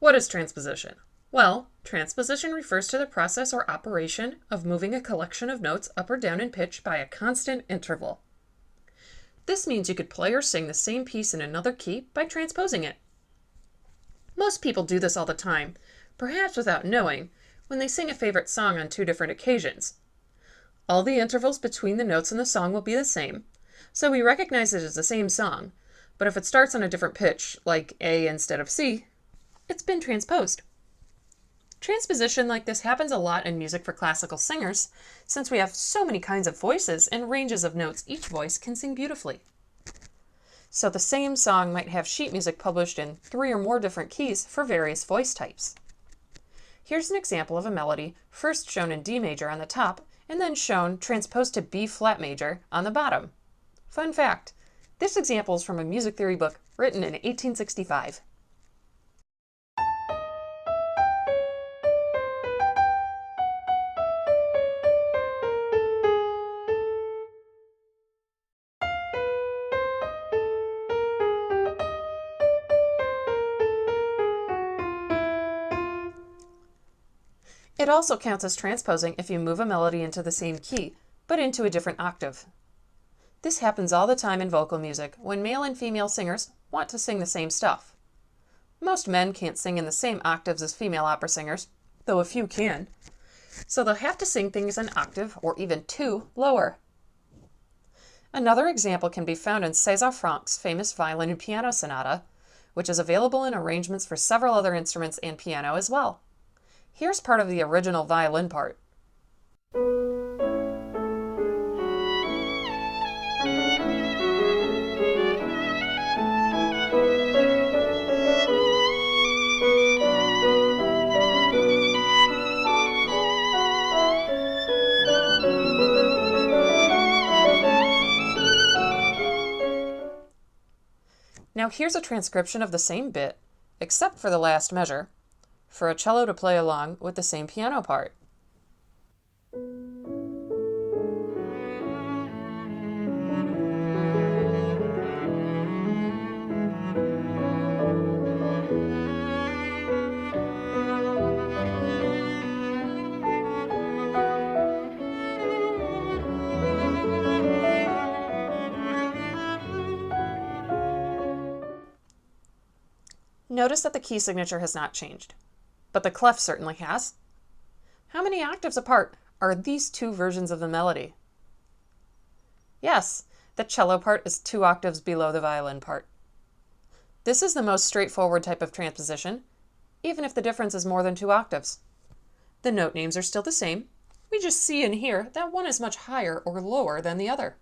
What is transposition? Well, transposition refers to the process or operation of moving a collection of notes up or down in pitch by a constant interval. This means you could play or sing the same piece in another key by transposing it. Most people do this all the time, perhaps without knowing, when they sing a favorite song on 2 different occasions. All the intervals between the notes in the song will be the same, so we recognize it as the same song, but if it starts on a different pitch, like A instead of C, it's been transposed. Transposition like this happens a lot in music for classical singers, since we have so many kinds of voices and ranges of notes each voice can sing beautifully. So the same song might have sheet music published in 3 or more different keys for various voice types. Here's an example of a melody first shown in D major on the top and then shown transposed to B flat major on the bottom. Fun fact, this example is from a music theory book written in 1865. It also counts as transposing if you move a melody into the same key, but into a different octave. This happens all the time in vocal music when male and female singers want to sing the same stuff. Most men can't sing in the same octaves as female opera singers, though a few can, so they'll have to sing things an octave or even 2 lower. Another example can be found in César Franck's famous violin and piano sonata, which is available in arrangements for several other instruments and piano as well. Here's part of the original violin part. Now here's a transcription of the same bit, except for the last measure, for a cello to play along with the same piano part. Notice that the key signature has not changed, but the clef certainly has. How many octaves apart are these 2 versions of the melody? Yes, the cello part is 2 octaves below the violin part. This is the most straightforward type of transposition, even if the difference is more than 2 octaves. The note names are still the same. We just see and hear that one is much higher or lower than the other.